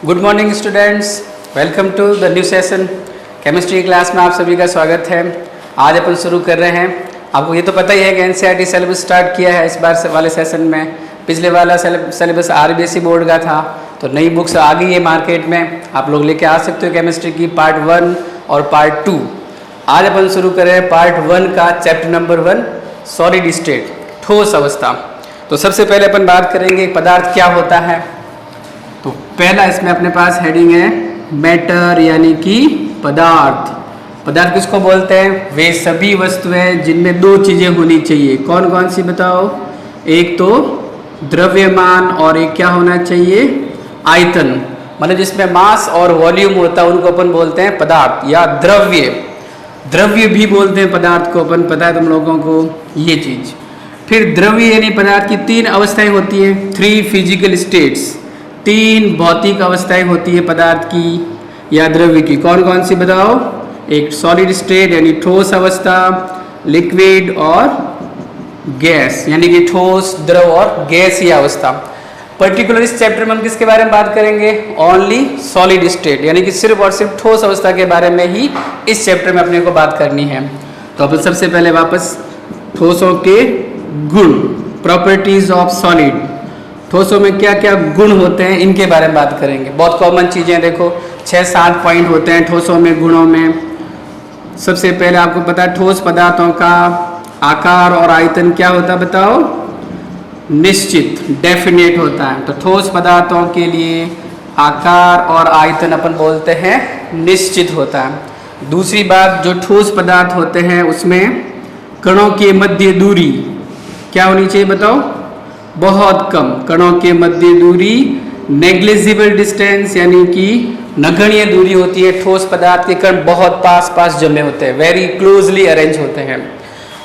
Good morning students, welcome to the new session. Chemistry class में आप सभी का स्वागत है। आज अपन शुरू कर रहे हैं। आपको ये तो पता ही है कि एनसीईआरटी सिलेबस स्टार्ट किया है इस बार वाले सेशन में। पिछले वाला सिलेबस आरबीएसई बोर्ड का था, तो नई बुक्स आ गई है मार्केट में। आप लोग लेके आ सकते हो केमिस्ट्री की पार्ट 1 और पार्ट 2। आज अपन शुरू कर रहे हैं पार्ट 1 का चैप्टर नंबर 1, सॉलिड स्टेट, ठोस अवस्था। तो सबसे पहले अपन बात करेंगे पदार्थ क्या होता है। तो पहला इसमें अपने पास हेडिंग है मैटर, यानी कि पदार्थ। पदार्थ किसको बोलते हैं? वे सभी वस्तुएं जिनमें दो चीजें होनी चाहिए। कौन कौन सी बताओ? एक तो द्रव्यमान और एक क्या होना चाहिए? आयतन। मतलब जिसमें मास और वॉल्यूम होता है उनको अपन बोलते हैं पदार्थ या द्रव्य। द्रव्य भी बोलते हैं पदार्थ को, अपन पता है तुम लोगों को ये चीज। फिर द्रव्य यानी पदार्थ की 3 अवस्थाएं होती है, 3 फिजिकल स्टेट्स। 3 भौतिक अवस्थाएं होती है पदार्थ की या द्रव्य की। कौन कौन सी बताओ? एक सॉलिड स्टेट यानी ठोस अवस्था, लिक्विड और गैस यानी कि ठोस, द्रव और गैसीय अवस्था। पर्टिकुलर इस चैप्टर में हम किसके बारे में बात करेंगे? ओनली सॉलिड स्टेट, यानी कि सिर्फ और सिर्फ ठोस अवस्था के बारे में ही इस चैप्टर में अपने को बात करनी है। तो अपन सबसे पहले वापस ठोसों के गुण, प्रॉपर्टीज ऑफ सॉलिड, ठोसों में क्या क्या गुण होते हैं इनके बारे में बात करेंगे। बहुत कॉमन चीज़ें देखो, 6-7 पॉइंट होते हैं ठोसों में, गुणों में। सबसे पहले आपको पता है ठोस पदार्थों का आकार और आयतन क्या होता है बताओ? निश्चित, डेफिनेट होता है। तो ठोस पदार्थों के लिए आकार और आयतन अपन बोलते हैं निश्चित होता है। दूसरी बात, जो ठोस पदार्थ होते हैं उसमें कणों के मध्य दूरी क्या होनी चाहिए बताओ? बहुत कम। कणों के मध्य दूरी नेग्लिजिबल डिस्टेंस, यानी कि नगण्य दूरी होती है। ठोस पदार्थ के कण बहुत पास पास जमे होते हैं, वेरी क्लोजली अरेंज होते हैं।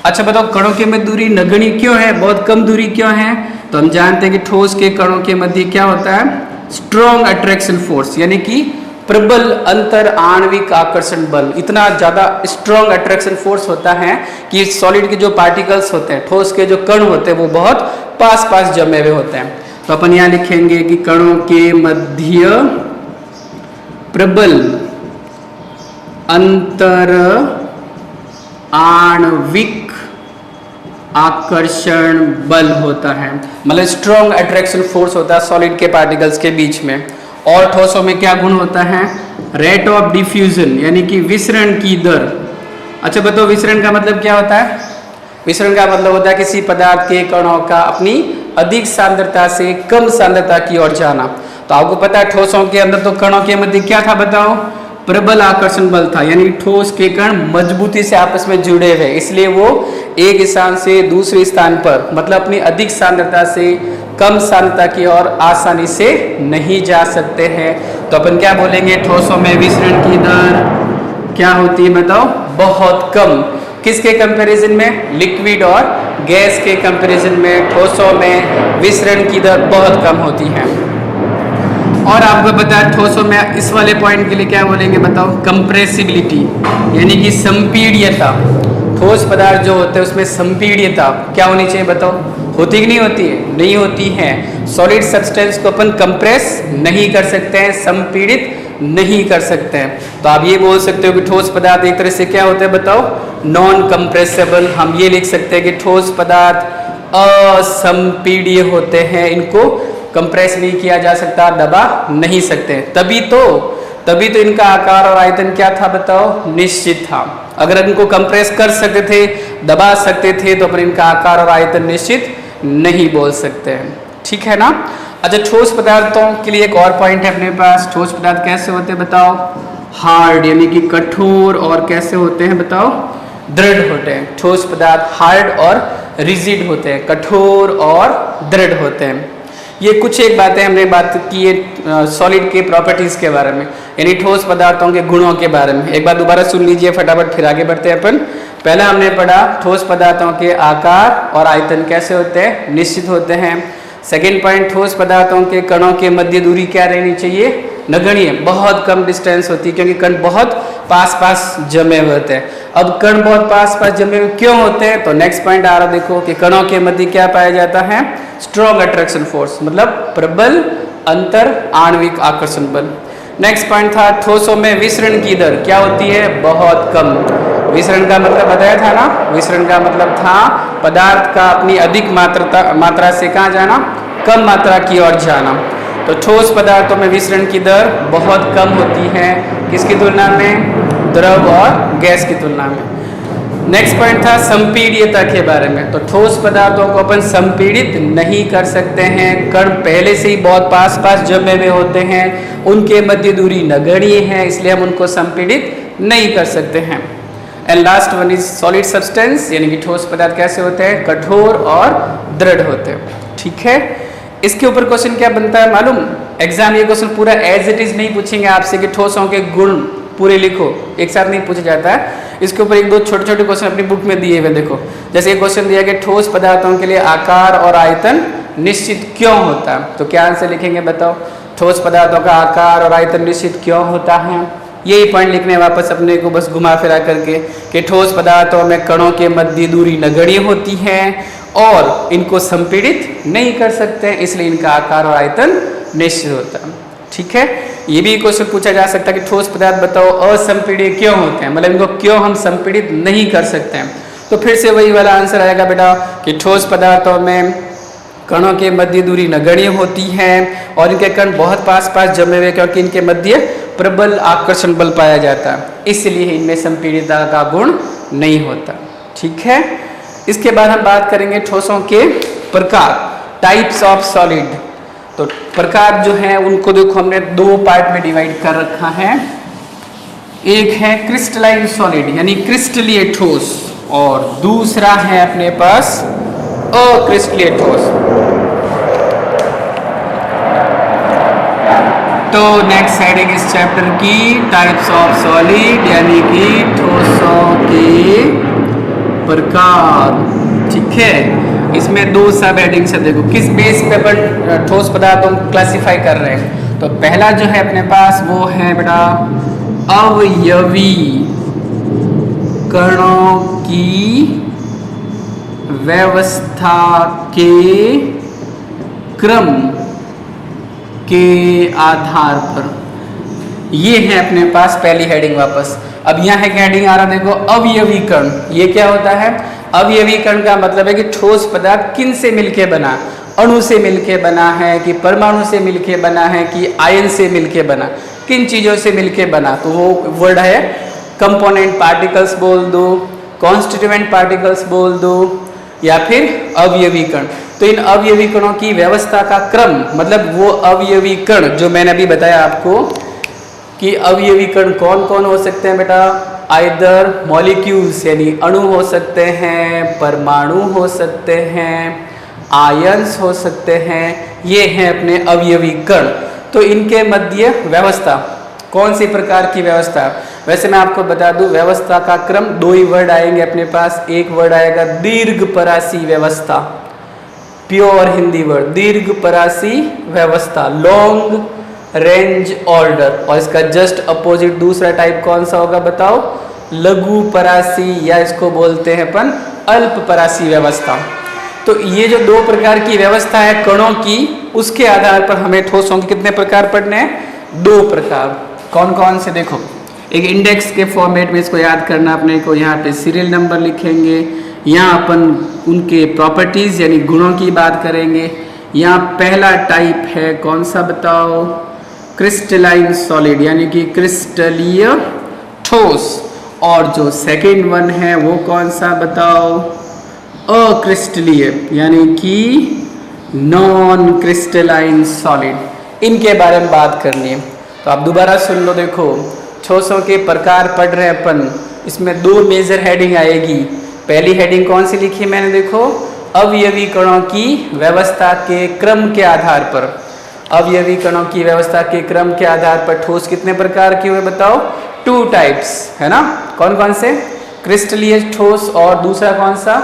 अच्छा बताओ, कणों के मध्य दूरी नगण्य क्यों है, बहुत कम दूरी क्यों है? तो हम जानते हैं कि ठोस के कणों के मध्य क्या होता है? स्ट्रॉन्ग अट्रैक्शन फोर्स, यानी कि प्रबल अंतर आणविक आकर्षण बल। इतना ज़्यादा स्ट्रॉन्ग अट्रैक्शन फोर्स होता है कि सॉलिड के जो पार्टिकल्स होते हैं, ठोस के जो कण होते हैं, वो बहुत पास पास जमे हुए होते हैं। तो अपन यहाँ लिखेंगे कि कणों के मध्य प्रबल अंतर आणविक आकर्षण बल होता है। मतलब स्ट्रॉन्ग अट्रैक्शन फोर्स होता है सॉलिड के पार्टिकल्स के बीच में। और ठोसों में क्या गुण होता है? रेट ऑफ डिफ्यूजन, यानी कि विसरण की दर। अच्छा बताओ, विसरण का मतलब क्या होता है? विसरण का मतलब होता है किसी पदार्थ के कणों का अपनी अधिक सांद्रता से कम सांद्रता की ओर जाना। तो आपको पता है ठोसों के अंदर तो कणों के मध्य क्या था बताओ? प्रबल आकर्षण बल था, यानी ठोस के कण मजबूती से आपस में जुड़े हुए, इसलिए वो एक स्थान से दूसरे स्थान पर, मतलब अपनी अधिक सांद्रता से कम सांद्रता की ओर आसानी से नहीं जा सकते हैं। तो अपन क्या बोलेंगे? ठोसों में विसरण की दर क्या होती है बताओ? बहुत कम। किसके कंपैरिजन में? लिक्विड और गैस के कंपैरिजन में ठोसों में विसरण की दर बहुत कम होती है। और आपको पता है ठोसों में इस वाले पॉइंट के लिए क्या बोलेंगे बताओ? कंप्रेसिबिलिटी, यानी कि संपीड्यता। ठोस पदार्थ जो होते हैं उसमें संपीड्यता क्या होनी चाहिए बताओ? होती कि नहीं होती है? नहीं होती है। सॉलिड सब्सटेंस को अपन कंप्रेस नहीं कर सकते हैं, संपीड़ित नहीं कर सकते हैं। तो आप ये बोल सकते हो कि ठोस पदार्थ एक तरह से क्या होते हैं बताओ? Non compressible. हम ये लिख सकते हैं कि ठोस पदार्थ असंपीड्य होते हैं, इनको कंप्रेस नहीं किया जा सकता, दबा नहीं सकते। तभी तो इनका आकार और आयतन क्या था बताओ? निश्चित था। अगर इनको कंप्रेस कर सकते थे, दबा सकते थे, तो अपन इनका आकार और आयतन निश्चित नहीं बोल सकते हैं। ठीक है ना? अच्छा, ठोस पदार्थों के लिए एक और पॉइंट है अपने पास। ठोस पदार्थ कैसे होते हैं बताओ? हार्ड, यानी कि कठोर। और कैसे होते हैं बताओ? दृढ़ होते हैं। ठोस पदार्थ हार्ड और रिजिड होते हैं, कठोर और दृढ़ होते हैं। ये कुछ एक बातें हमने बात की है सॉलिड के प्रॉपर्टीज के बारे में, यानी ठोस पदार्थों के गुणों के बारे में। एक बार दोबारा सुन लीजिए फटाफट, फिर आगे बढ़ते हैं अपन। पहला हमने पढ़ा ठोस पदार्थों के आकार और आयतन कैसे होते हैं? निश्चित होते हैं। सेकेंड पॉइंट, ठोस पदार्थों के कणों के मध्य दूरी क्या रहनी चाहिए? नगण्य, बहुत कम डिस्टेंस होती है, क्योंकि कण बहुत पास पास जमे हुए होते हैं। अब कण बहुत पास पास जमे हुए क्यों होते हैं? तो नेक्स्ट पॉइंट आ रहा देखो कि कणों के मध्य क्या पाया जाता है? स्ट्रॉन्ग अट्रैक्शन फोर्स, मतलब प्रबल अंतर आणविक आकर्षण बल। नेक्स्ट पॉइंट था ठोसों में विसरण की दर क्या होती है, बहुत कम। विसरण का मतलब बताया था ना, विसरण का मतलब था पदार्थ का अपनी अधिक मात्रा से कहाँ जाना, कम मात्रा की ओर जाना। तो ठोस पदार्थों में विसरण की दर बहुत कम होती है, किसकी तुलना में, द्रव और गैस की तुलना में। नेक्स्ट पॉइंट था संपीड्यता के बारे में। तो ठोस पदार्थों को अपन संपीड़ित नहीं कर सकते हैं, कण पहले से ही बहुत पास पास जमे हुए होते हैं, उनके मध्य दूरी नगण्य है, इसलिए हम उनको संपीड़ित नहीं कर सकते हैं। And last one is solid substance, यानी कि ठोस पदार्थ कैसे होते हैं, कठोर और दृढ़ होते हैं। ठीक है, इसके ऊपर क्वेश्चन क्या बनता है मालूम, एग्जाम ये क्वेश्चन पूरा एज इट इज नहीं पूछेंगे आपसे कि ठोसों के गुण पूरे लिखो, एक साथ नहीं पूछा जाता है। इसके ऊपर एक दो छोटे छोटे क्वेश्चन अपनी बुक में दिए हुए देखो। जैसे एक क्वेश्चन दिया कि ठोस पदार्थों के लिए आकार और आयतन निश्चित क्यों होता है, तो क्या आंसर लिखेंगे बताओ, ठोस पदार्थों का आकार और आयतन निश्चित क्यों होता है। यही पॉइंट लिखने वापस अपने को बस घुमा फिरा करके कि ठोस पदार्थों में कणों के मध्य दूरी नगण्य होती है और इनको संपीड़ित नहीं कर सकते, इसलिए इनका आकार और आयतन निश्चित होता है। ठीक है, ये भी क्वेश्चन पूछा जा सकता है कि ठोस पदार्थ बताओ असंपीड्य क्यों होते हैं, मतलब इनको क्यों हम संपीड़ित नहीं कर सकते हैं। तो फिर से वही वाला आंसर आएगा बेटा कि ठोस पदार्थों में कणों के मध्य दूरी नगण्य होती है और इनके कण बहुत पास पास जमे हुए, क्योंकि इनके मध्य प्रबल आकर्षण बल पाया जाता है, इसलिए इनमें संपीड़ितता का गुण नहीं होता। ठीक है, इसके बाद हम बात करेंगे ठोसों के प्रकार, टाइप्स ऑफ सॉलिड। तो प्रकार जो है उनको देखो हमने दो पार्ट में डिवाइड कर रखा है। एक है क्रिस्टलाइन सॉलिड यानी क्रिस्टलीय ठोस, और दूसरा है अपने पास अक्रिस्टलीय ठोस। तो नेक्स्ट हेडिंग इस चैप्टर की टाइप्स ऑफ सॉलिड यानी कि ठोसों के प्रकार। ठीक है, इसमें दो सब हेडिंग्स है, देखो किस बेस पे अपन ठोस पदार्थों को क्लासिफाई कर रहे हैं। तो पहला जो है अपने पास वो है बेटा अवयवी कणों की व्यवस्था के क्रम के आधार पर, ये है अपने पास पहली हेडिंग। वापस अब यहाँ है हेडिंग आ रहा देखो अवयवी कण, ये क्या होता है, अवयवी कण का मतलब है कि ठोस पदार्थ किन से मिलके बना, अणु से मिलके बना है कि परमाणु से मिलके बना है कि आयन से मिलके बना, किन चीजों से मिलके बना। तो वो वर्ड है कंपोनेंट पार्टिकल्स बोल दो, कॉन्स्टिट्यूएंट पार्टिकल्स बोल दो, या फिर अवयवी कण। तो इन अवयवी कणों की व्यवस्था का क्रम, मतलब वो अवयवी कण जो मैंने अभी बताया आपको कि अवयवी कण कौन कौन हो सकते हैं बेटा, आइदर मॉलिक्यूल्स यानी अणु हो सकते हैं, परमाणु हो सकते हैं, आयन्स हो सकते हैं, ये हैं अपने अवयवी कण। तो इनके मध्य व्यवस्था, कौन सी प्रकार की व्यवस्था, वैसे मैं आपको बता दूं व्यवस्था का क्रम दो ही वर्ड आएंगे अपने पास। एक वर्ड आएगा दीर्घपरासी व्यवस्था, प्योर हिंदी वर्ड दीर्घपरासी व्यवस्था, लॉन्ग रेंज ऑर्डर, और इसका जस्ट अपोजिट दूसरा टाइप कौन सा होगा बताओ, लघु परासी, या इसको बोलते हैं अपन अल्प परासी व्यवस्था। तो ये जो दो प्रकार की व्यवस्था है कणों की, उसके आधार पर हमें ठोसों के कितने प्रकार पढ़ने हैं, दो प्रकार। कौन कौन से देखो, एक इंडेक्स के फॉर्मेट में इसको याद करना अपने को, यहाँ पे सीरियल नंबर लिखेंगे, यहाँ अपन उनके प्रॉपर्टीज यानी गुणों की बात करेंगे। यहाँ पहला टाइप है कौन सा बताओ, क्रिस्टलाइन सॉलिड यानी कि क्रिस्टलीय ठोस, और जो सेकंड वन है वो कौन सा बताओ, अक्रिस्टलीय यानी कि नॉन क्रिस्टलाइन सॉलिड। इनके बारे में बात करनी है, तो आप दोबारा सुन लो। देखो ठोसों के प्रकार पढ़ रहे हैं अपन, इसमें दो मेजर हेडिंग आएगी। पहली हेडिंग कौन सी लिखी मैंने, देखो अवयवी कणों की व्यवस्था के क्रम के आधार पर, अवयवी कणों की व्यवस्था के क्रम के आधार पर ठोस कितने प्रकार के हुए बताओ, टू टाइप्स है ना, कौन कौन से, क्रिस्टलीय ठोस और दूसरा कौन सा,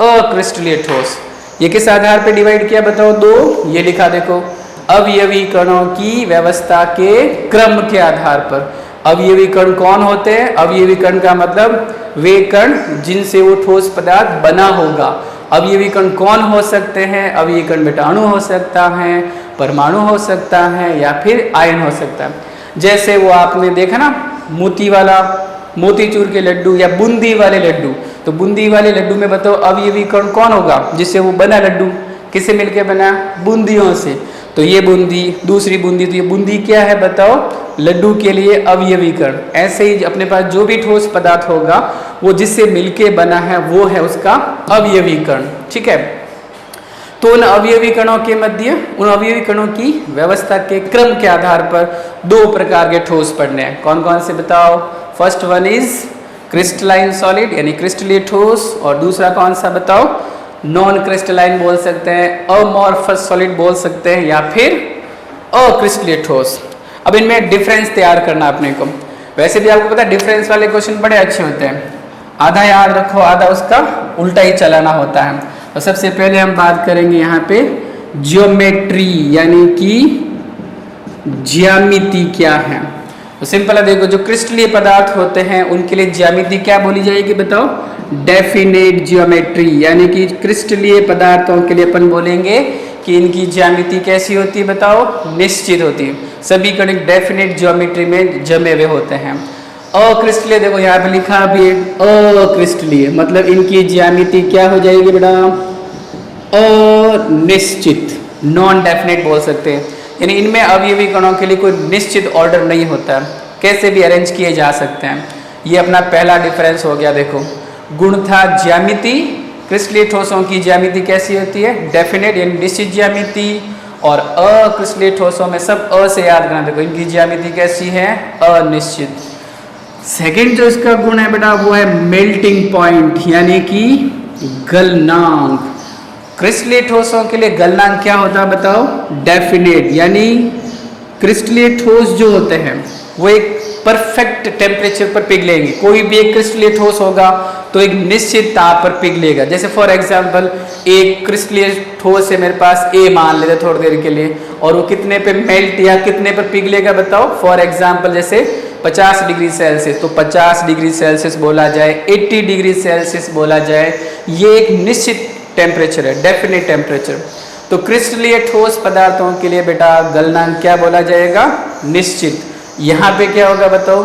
अक्रिस्टलीय ठोस। ये किस आधार पर डिवाइड किया बताओ, दो, ये लिखा देखो अवयवी कणों की व्यवस्था के क्रम के आधार पर। अवयवी कण कौन होते हैं, अवयवी कण का मतलब वे कण जिनसे वो ठोस पदार्थ बना होगा। अवयवी कण कौन हो सकते हैं, अवयवी कण बेटा अणु हो सकता है, परमाणु हो सकता है या फिर आयन हो सकता है। जैसे वो आपने देखा ना मोतीचूर के लड्डू या बूंदी वाले लड्डू, तो बूंदी वाले लड्डू में बताओ अवयवी कण कौन होगा जिससे वो बना लड्डू, किससे मिलके बना? बूंदियों से। तो ये बूंदी, दूसरी बूंदी, तो ये बूंदी क्या है बताओ? लड्डू के लिए अवयवी कण। ऐसे ही अपने पास जो भी ठोस पदार्थ होगा वो जिससे मिलके बना है वो है उसका अवयवी कण। ठीक है, तो उन अवयवी कणों के मध्य, उन अवयवी कणों की व्यवस्था के क्रम के आधार पर दो प्रकार के ठोस पढ़ने हैं। कौन कौन से बताओ? First one is crystalline solid यानी क्रिस्टलीय ठोस, और दूसरा कौन सा बताओ? नॉन क्रिस्टलाइन बोल सकते हैं, अमॉर्फस सॉलिड बोल सकते हैं, या फिर अक्रिस्टलीय ठोस। अब इनमें डिफरेंस तैयार करना अपने को। वैसे भी आपको पता है डिफरेंस वाले क्वेश्चन बड़े अच्छे होते हैं, आधा याद रखो, आधा उसका उल्टा ही चलाना होता है। तो सबसे पहले हम बात करेंगे यहाँ पे ज्योमेट्री यानी कि ज्यामिति क्या है। तो सिंपल है, देखो जो क्रिस्टलीय पदार्थ होते हैं उनके लिए ज्यामिति क्या बोली जाएगी बताओ? Definite geometry. यानी कि क्रिस्टलीय पदार्थों के लिए अपन बोलेंगे कि इनकी ज्यामिति कैसी होती है बताओ? निश्चित होती है। सभी कण डेफिनेट ज्योमेट्री में जमे हुए होते हैं। अक्रिस्टलीय देखो यहाँ पे लिखा भी है अक्रिस्टलीय, मतलब इनकी ज्यामिति क्या हो जाएगी बेटा? अनिश्चित, नॉन डेफिनेट बोल सकते हैं। यानी इनमें अवयवी कणों के लिए कोई निश्चित ऑर्डर नहीं होता, कैसे भी अरेंज किए जा सकते हैं। ये अपना पहला डिफरेंस हो गया। देखो गुण था ज्यामिति, क्रिस्टलीय ठोसों की ज्यामिति कैसी होती है? डेफिनेट यानी निश्चित ज्यामिति, और अक्रिस्टलीय ठोसों में सब अ से याद करना। देखो इनकी ज्यामिति कैसी है? अनिश्चित। सेकंड जो इसका गुण है बेटा वो है मेल्टिंग पॉइंट यानी कि गलनांक। क्रिस्टलीय ठोसों के लिए गलनांक क्या होता है बताओ? डेफिनेट। यानी क्रिस्टलीय ठोस जो होते हैं वो एक परफेक्ट टेम्परेचर पर पिघलेंगे। कोई भी एक क्रिस्टलीय ठोस होगा तो एक निश्चित ताप पर पिघलेगा। जैसे फॉर एग्जांपल एक क्रिस्टलीय ठोस है मेरे पास ए मान लेते थोड़ी देर के लिए, और वो कितने पे मेल्ट या कितने पर पिघलेगा बताओ? फॉर एग्जांपल जैसे 50 डिग्री सेल्सियस, तो 50 डिग्री सेल्सियस बोला जाए, 80 डिग्री सेल्सियस बोला जाए, ये एक निश्चित टेम्परेचर है, डेफिनेट टेम्परेचर। तो क्रिस्टलीय ठोस पदार्थों के लिए बेटा गलनांक क्या बोला जाएगा? निश्चित। यहाँ पे क्या होगा बताओ?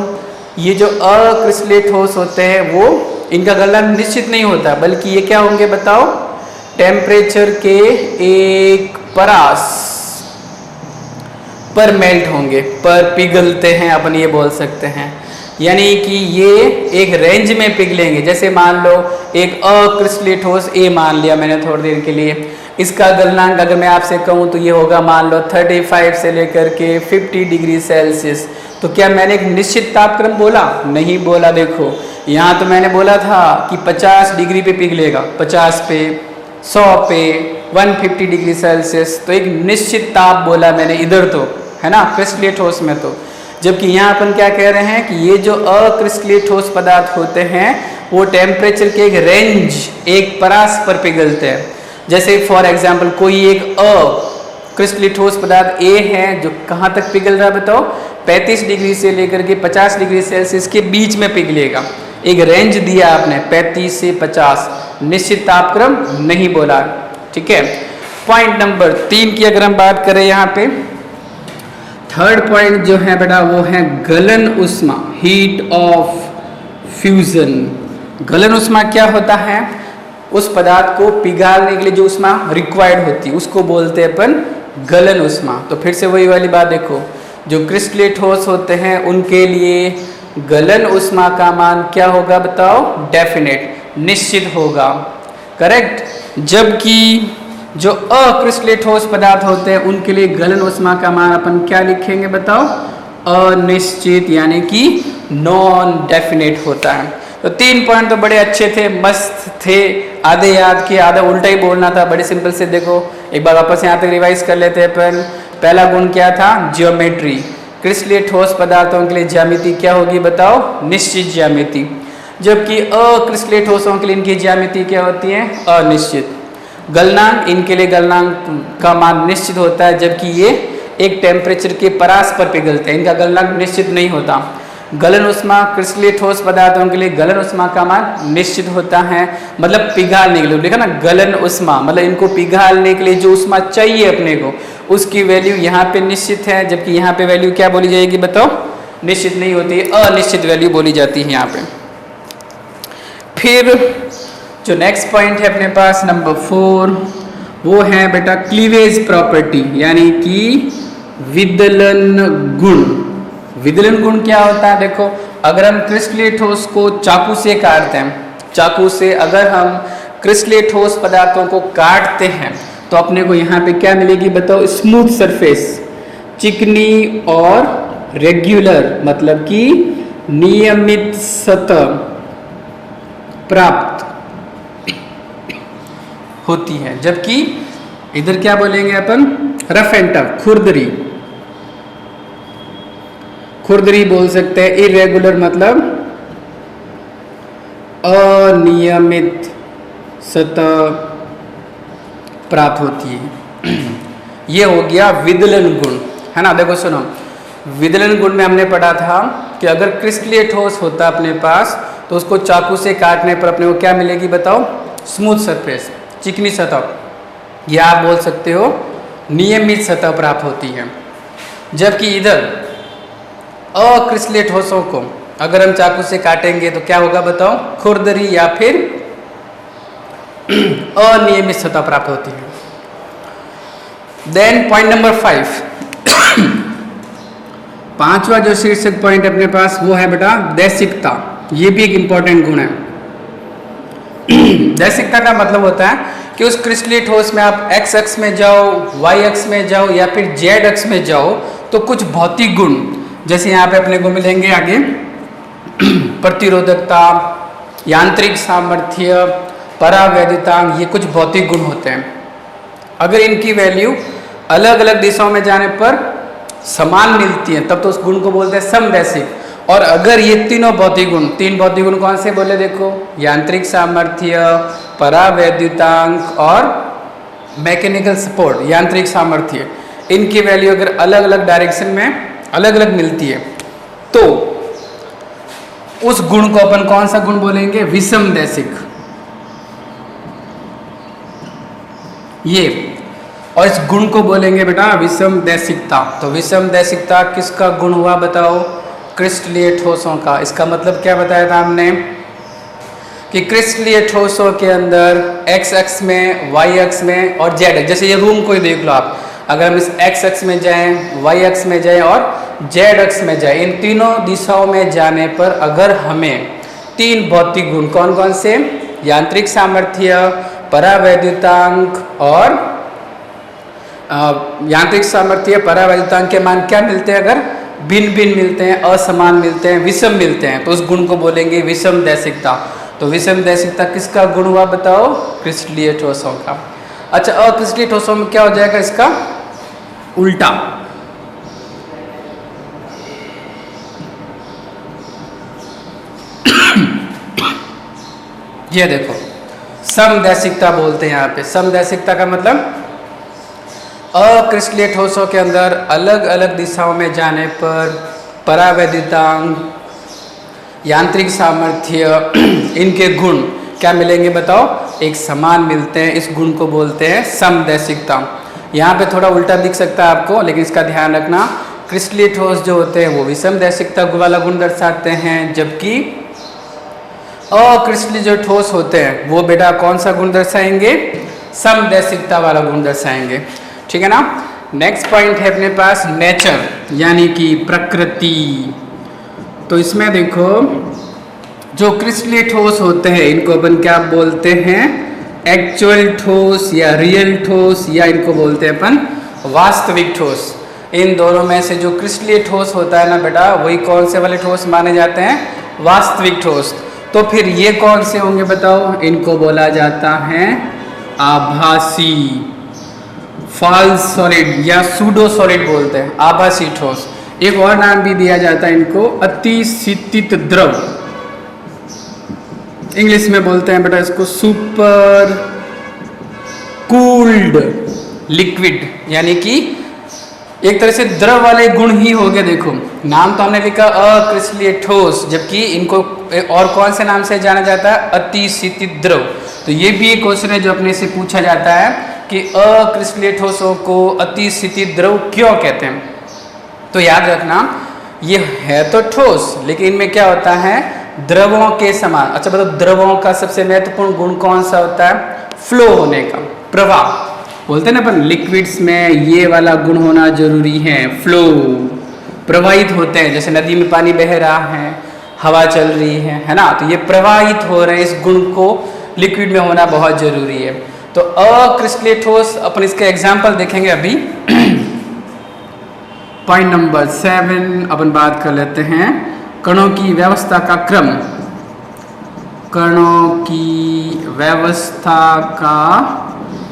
ये जो अक्रिस्टलीय ठोस होते हैं वो इनका गलनांक निश्चित नहीं होता, बल्कि ये क्या होंगे बताओ? टेम्परेचर के एक परास पर मेल्ट होंगे, पर पिघलते हैं, अपन ये बोल सकते हैं। यानी कि ये एक रेंज में पिघलेंगे। जैसे मान लो एक अक्रिस्टलीय ठोस ए मान लिया मैंने थोड़ी देर के लिए, इसका गलनांक अगर मैं आपसे कहूँ तो ये होगा मान लो 35 से लेकर के 50 डिग्री सेल्सियस। तो क्या मैंने एक निश्चित तापक्रम बोला? नहीं बोला। देखो यहाँ तो मैंने बोला था कि 50 डिग्री पे पिघलेगा, 50 पे, 100 पे, 150 डिग्री सेल्सियस, तो एक निश्चित ताप बोला मैंने इधर, तो है ना क्रिस्टलीय ठोस में। तो जबकि यहाँ अपन क्या कह रहे हैं कि ये जो अक्रिस्टलीय ठोस पदार्थ होते हैं वो टेम्परेचर के एक रेंज, एक परास पर पिघलते हैं। जैसे फॉर एग्जांपल कोई एक अक्रिस्टलीय ठोस पदार्थ ए है जो कहाँ तक पिघल रहा है बताओ? 35 डिग्री से लेकर के 50 डिग्री सेल्सियस के बीच में पिघलेगा। एक रेंज दिया आपने 35 से 50, निश्चित तापक्रम नहीं बोला। ठीक है, पॉइंट नंबर 3 की अगर हम बात करें यहाँ पे, थर्ड पॉइंट जो है बेटा वो है गलन उष्मा, हीट ऑफ फ्यूजन। गलन उष्मा क्या होता है? उस पदार्थ को पिघालने के लिए जो उष्मा रिक्वायर्ड होती है उसको बोलते हैं अपन गलन उष्मा। तो फिर से वही वाली बात देखो, जो क्रिस्टलीय ठोस होते हैं उनके लिए गलन उष्मा का मान क्या होगा बताओ? डेफिनेट, निश्चित होगा, करेक्ट। जबकि जो अक्रिस्टलीय ठोस पदार्थ होते हैं उनके लिए गलन उष्मा का मान अपन क्या लिखेंगे बताओ? अनिश्चित, यानी कि नॉन डेफिनेट होता है। तो 3 पॉइंट तो बड़े अच्छे थे, मस्त थे, आधे याद किए, आधा उल्टा ही बोलना था। बड़े सिंपल से देखो एक बार वापस यहाँ तक रिवाइज कर लेते हैं अपन। पहला गुण क्या था? ज्योमेट्री। क्रिस्टलीय ठोस पदार्थों के लिए ज्यामिति क्या होगी बताओ? निश्चित ज्यामिति। जबकि अक्रिस्टलीय ठोसों के लिए इनकी ज्यामिति क्या होती है? अनिश्चित। गलनांक, इनके लिए गलनांक का मान निश्चित होता है, जबकि ये एक टेम्परेचर के परास पर पिघलते हैं, इनका गलनांक निश्चित नहीं होता। गलन उष्मा, क्रिस्टलीय ठोस पदार्थों के लिए गलन उष्मा का मान निश्चित होता है, मतलब पिघालने के लिए। देखा ना, गलन उष्मा मतलब इनको पिघालने के लिए जो उष्मा चाहिए अपने को उसकी वैल्यू यहाँ पे निश्चित है, जबकि यहाँ पे वैल्यू क्या बोली जाएगी बताओ, निश्चित नहीं होती, अनिश्चित वैल्यू बोली जाती है यहाँ पे। फिर जो नेक्स्ट पॉइंट है अपने पास नंबर 4, वो है बेटा क्लीवेज प्रॉपर्टी, यानी कि विदलन गुण। विदलन गुण क्या होता है, देखो अगर हम क्रिस्टलीय ठोस को चाकू से काटते हैं, चाकू से अगर हम क्रिस्टलीय ठोस पदार्थों को काटते हैं तो अपने को यहाँ पे क्या मिलेगी बताओ, स्मूथ सरफेस, चिकनी और रेगुलर, मतलब कि नियमित सतह प्राप्त होती है। जबकि इधर क्या बोलेंगे अपन, रफ एंड टफ, खुरदरी, खुरदरी बोल सकते हैं। इरेगुलर मतलब अनियमित सतह प्राप्त होती है। ये हो गया विदलन गुण, है ना। देखो सुनो, विदलन गुण में हमने पढ़ा था कि अगर क्रिस्टलीय ठोस होता अपने पास तो उसको चाकू से काटने पर अपने को क्या मिलेगी बताओ, स्मूथ सरफेस, चिकनी सतह, या आप बोल सकते हो नियमित सतह प्राप्त होती है। जबकि इधर अक्रिस्टलीय ठोसों को अगर हम चाकू से काटेंगे तो क्या होगा बताओ, खुरदरी या फिर अनियमित सतह प्राप्त होती है। देन पॉइंट नंबर 5, पांचवा जो शीर्षक पॉइंट अपने पास वो है बेटा दैसिकता। ये भी एक इंपॉर्टेंट गुण है। दैसिकता का मतलब होता है कि उस क्रिस्टलीय ठोस में आप x अक्ष में जाओ, y अक्ष में जाओ या फिर z अक्ष में जाओ तो कुछ भौतिक गुण, जैसे यहाँ पे अपने को मिलेंगे आगे प्रतिरोधकता, यांत्रिक सामर्थ्य, परावैद्युतांक, ये कुछ भौतिक गुण होते हैं। अगर इनकी वैल्यू अलग अलग दिशाओं में जाने पर समान मिलती है तब तो उस गुण को बोलते हैं समदैशिक। और अगर ये तीनों भौतिक गुण, तीन भौतिक गुण कौन से बोले देखो, यांत्रिक सामर्थ्य, परावैद्युतांक और मैकेनिकल सपोर्ट, यांत्रिक सामर्थ्य, इनकी वैल्यू अगर अलग अलग डायरेक्शन में अलग अलग मिलती है तो उस गुण को अपन कौन सा गुण बोलेंगे, विषमदैशिक। ये, और इस गुण को बोलेंगे बेटा विषमदैशिकता। तो विषमदैशिकता किसका गुण हुआ बताओ, क्रिस्टलीय ठोसों का। इसका मतलब क्या बताया था हमने कि क्रिस्टलीय ठोसों के अंदर x अक्ष में, y अक्ष में और z अक्ष, जैसे ये रूम को ही देख लो आप, अगर हम इस x अक्ष में जाएं, y अक्ष में जाएं और z अक्ष में जाएं, इन तीनों दिशाओं में जाने पर अगर हमें तीन भौतिक गुण कौन कौन से, यांत्रिक सामर्थ्य, परावैद्युतांक और यांत्रिक सामर्थ्य, परावैद्युतांक के मान क्या मिलते हैं, अगर भिन्न भिन्न मिलते हैं, असमान मिलते हैं, विषम मिलते हैं, तो उस गुण को बोलेंगे विषमदैशिकता। तो विषमदैशिकता किसका गुण हुआ बताओ, क्रिस्टलीय ठोसों का। अच्छा, अक्रिस्टलीय ठोसों में क्या हो जाएगा, इसका उल्टा। ये देखो समदैशिकता बोलते हैं यहाँ पे। समदैशिकता का मतलब अक्रिस्टलीय ठोसों के अंदर अलग अलग दिशाओं में जाने पर परावैद्युतांक, यांत्रिक सामर्थ्य, इनके गुण क्या मिलेंगे बताओ, एक समान मिलते हैं। इस गुण को बोलते हैं समदैशिकता। यहाँ पे थोड़ा उल्टा दिख सकता है आपको, लेकिन इसका ध्यान रखना, क्रिस्टलीय ठोस जो होते हैं वो विषमदैशिकता वाला गुण दर्शाते हैं, जबकि अक्रिस्टलीय जो ठोस होते हैं वो बेटा कौन सा गुण दर्शाएंगे, समदैशिकता वाला गुण दर्शाएंगे। ठीक है ना। नेक्स्ट पॉइंट है अपने पास नेचर, यानी कि प्रकृति। तो इसमें देखो जो क्रिस्टलीय ठोस होते हैं इनको अपन क्या बोलते हैं, एक्चुअल ठोस या रियल ठोस, या इनको बोलते हैं अपन वास्तविक ठोस। इन दोनों में से जो क्रिस्टलीय ठोस होता है ना बेटा, वही कौन से वाले ठोस माने जाते हैं, वास्तविक ठोस। तो फिर ये कौन से होंगे बताओ, इनको बोला जाता है आभासी, फॉल्स सॉलिड या सूडो सॉलिड बोलते हैं, आभासी ठोस। एक और नाम भी दिया जाता है इनको, अतिशीतित द्रव, इंग्लिश में बोलते हैं बेटा इसको सुपर कूल्ड लिक्विड, यानी कि एक तरह से द्रव वाले गुण ही हो गए। देखो नाम तो हमने लिखा अक्रिस्टलीय ठोस, जबकि इनको और कौन से नाम से जाना जाता है, अतिशीतित द्रव। तो ये भी एक क्वेश्चन है जो अपने से पूछा जाता है कि अक्रिस्टलीय ठोसों को अतिस्थितिज द्रव क्यों कहते हैं। तो याद रखना, ये है तो ठोस लेकिन इनमें क्या होता है, द्रवों के समान। अच्छा बताओ, द्रवों का सबसे महत्वपूर्ण गुण कौन सा होता है? फ्लो होने का, प्रवाह। बोलते हैं ना अपन लिक्विड्स में ये वाला गुण होना जरूरी है, फ्लो, प्रवाहित होते हैं। जैसे नदी में पानी बह रहा है, हवा चल रही है ना, तो ये प्रवाहित हो रहे हैं। इस गुण को लिक्विड में होना बहुत जरूरी है। तो अक्रिस्टलीय ठोस, अपन इसका एग्जाम्पल देखेंगे अभी। पॉइंट नंबर 7 अपन बात कर लेते हैं कणों की व्यवस्था का क्रम। कणों की व्यवस्था का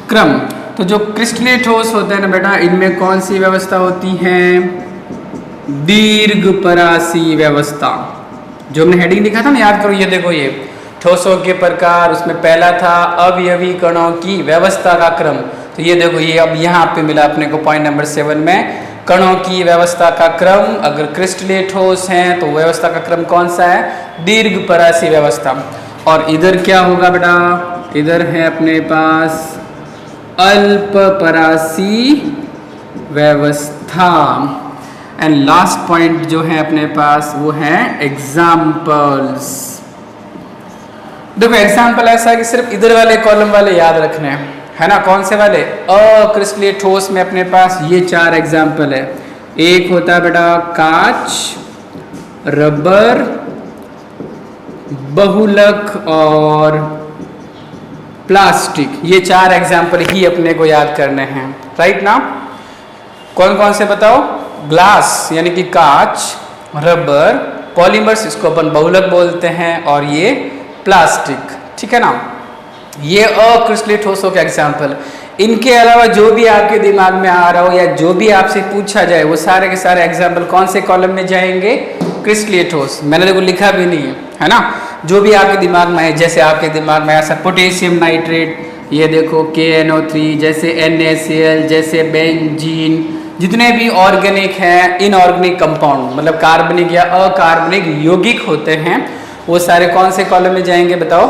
क्रम। तो जो क्रिस्टलीय ठोस होते हैं ना बेटा, इनमें कौन सी व्यवस्था होती है? दीर्घपरासी व्यवस्था। जो हमने हेडिंग लिखा था ना, याद करो, ये देखो, ये ठोसों के प्रकार, उसमें पहला था अवयवी कणों की व्यवस्था का क्रम। तो ये देखो, ये अब यहाँ पे मिला अपने को पॉइंट नंबर 7 में, कणों की व्यवस्था का क्रम। अगर क्रिस्टलीय ठोस हैं तो व्यवस्था का क्रम कौन सा है? दीर्घपरासी व्यवस्था। और इधर क्या होगा बेटा? इधर है अपने पास अल्पपरासी व्यवस्था। एंड लास्ट पॉइंट जो है अपने पास वो है एग्जाम्पल्स। देखो एग्जाम्पल ऐसा है कि सिर्फ इधर वाले कॉलम वाले याद रखने हैं, है ना। कौन से वाले? अक्रिस्टलीय ठोस में अपने पास ये 4 एग्जाम्पल है। एक होता है बेटा कांच, रबर, बहुलक और प्लास्टिक। ये 4 एग्जाम्पल ही अपने को याद करने हैं, राइट ना। कौन कौन से बताओ? ग्लास यानी कि कांच, रबर, पॉलीमर्स इसको अपन बहुलक बोलते हैं, और ये प्लास्टिक, ठीक है ना। ये अक्रिस्टलीय ठोसों के एग्जाम्पल। इनके अलावा जो भी आपके दिमाग में आ रहा हो या जो भी आपसे पूछा जाए, वो सारे के सारे एग्जाम्पल कौन से कॉलम में जाएंगे? क्रिस्टलीय ठोस। मैंने देखो लिखा भी नहीं है ना। जो भी आपके दिमाग में है, जैसे आपके दिमाग में ऐसा पोटेशियम नाइट्रेट, ये देखो KNO3, जैसे NaCl, जैसे बेंजीन, जितने भी ऑर्गेनिक हैं, इनऑर्गेनिक कंपाउंड, मतलब कार्बनिक या अकार्बनिक यौगिक होते हैं, वो सारे कौन से कॉलम में जाएंगे बताओ?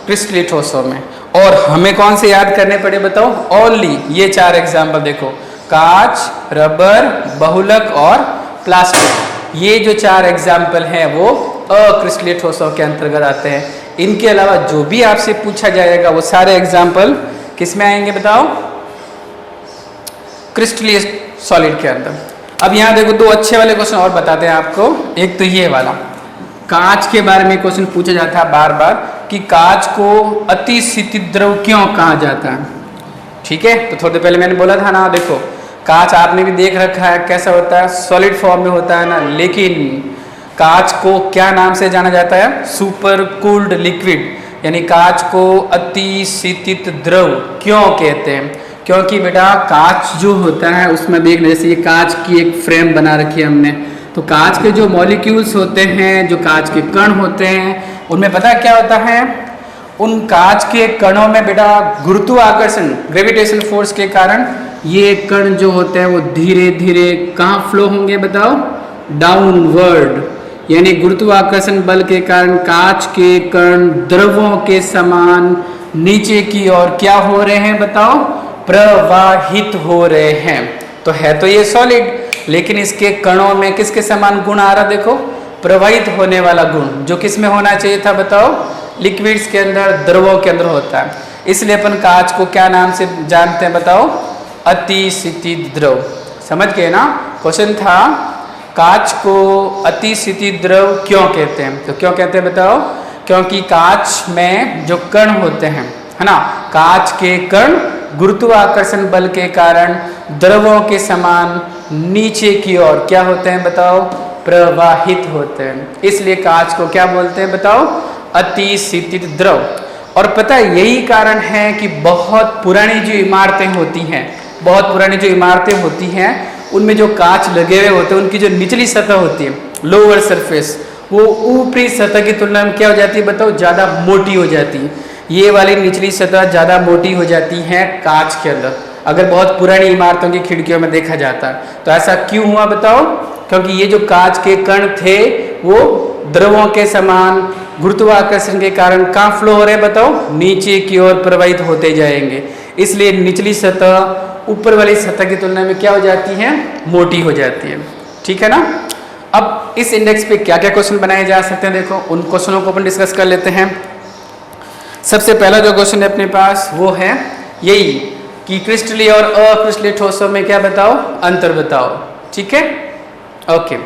क्रिस्टलीय ठोसों में। और हमें कौन से याद करने पड़े बताओ? ओनली ये 4 एग्जाम्पल देखो, कांच, रबर, बहुलक और प्लास्टिक। ये जो 4 एग्जाम्पल हैं वो अक्रिस्टलीय ठोसों के अंतर्गत आते हैं। इनके अलावा जो भी आपसे पूछा जाएगा वो सारे एग्जाम्पल किस में आएंगे बताओ? क्रिस्टलीय सॉलिड के अंदर। अब यहाँ देखो 2 अच्छे वाले क्वेश्चन और बताते हैं आपको। एक तो ये वाला, कांच के बारे में क्वेश्चन पूछा जाता है बार बार कि कांच को अतिस्थितिज द्रव क्यों कहा जाता है, ठीक है। तो थोड़ी देर पहले मैंने बोला था ना, देखो कांच आपने भी देख रखा है कैसा होता है, सॉलिड फॉर्म में होता है ना। लेकिन कांच को क्या नाम से जाना जाता है? सुपर कूल्ड लिक्विड, यानी कांच को अतिस्थितिज द्रव क्यों कहते हैं? क्योंकि बेटा कांच जो होता है उसमें देखना, जैसे ये कांच की एक फ्रेम बना रखी है हमने, तो कांच के जो मॉलिक्यूल्स होते हैं, जो कांच के कण होते हैं, उनमें पता क्या होता है? उन कांच के कणों में बेटा गुरुत्वाकर्षण, ग्रेविटेशन फोर्स के कारण ये कण जो होते हैं वो धीरे धीरे कहाँ फ्लो होंगे बताओ? डाउनवर्ड, यानी गुरुत्वाकर्षण बल के कारण कांच के कण द्रवों के समान नीचे की ओर क्या हो रहे हैं बताओ? प्रवाहित हो रहे हैं। तो है तो ये सॉलिड, लेकिन इसके कणों में किसके समान गुण आ रहा? देखो प्रवाहित होने वाला गुण, जो किस में होना चाहिए था बताओ? लिक्विड्स के अंदर, द्रवों के अंदर होता है। इसलिए अपन कांच को क्या नाम से जानते हैं बताओ? अतिस्थितिज द्रव। समझ गए ना? क्वेश्चन था कांच को अतिस्थितिज द्रव क्यों कहते हैं? तो क्यों कहते हैं बताओ? क्योंकि कांच में जो कण होते हैं, है ना, कांच के कण गुरुत्वाकर्षण बल के कारण द्रवों के समान नीचे की ओर क्या होते हैं बताओ? प्रवाहित होते हैं। इसलिए कांच को क्या बोलते हैं बताओ? अतिस्थितिज द्रव। और पता है यही कारण है कि बहुत पुरानी जो इमारतें होती हैं, बहुत पुरानी जो इमारतें होती हैं, उनमें जो कांच लगे हुए होते हैं, उनकी जो निचली सतह होती है, लोअर सरफेस, वो ऊपरी सतह की तुलना में क्या हो जाती है बताओ? ज़्यादा मोटी हो जाती है। ये वाली निचली सतह ज़्यादा मोटी हो जाती है कांच के अंदर, अगर बहुत पुरानी इमारतों की खिड़कियों में देखा जाता है। तो ऐसा क्यों हुआ बताओ? क्योंकि ये जो कांच के कण थे वो द्रवों के समान गुरुत्वाकर्षण के कारण कहाँ फ्लो हो रहे बताओ? नीचे की ओर प्रवाहित होते जाएंगे। इसलिए निचली सतह ऊपर वाली सतह की तुलना में क्या हो जाती है, मोटी हो जाती है। ठीक है ना। अब इस इंडेक्स पे क्या क्या क्वेश्चन बनाए जा सकते हैं, देखो उन क्वेश्चनों को अपन डिस्कस कर लेते हैं। सबसे पहला जो क्वेश्चन है अपने पास वो है यही कि क्रिस्टलीय और अक्रिस्टलीय ठोसों में क्या बताओ, अंतर बताओ। ठीक है, ओके।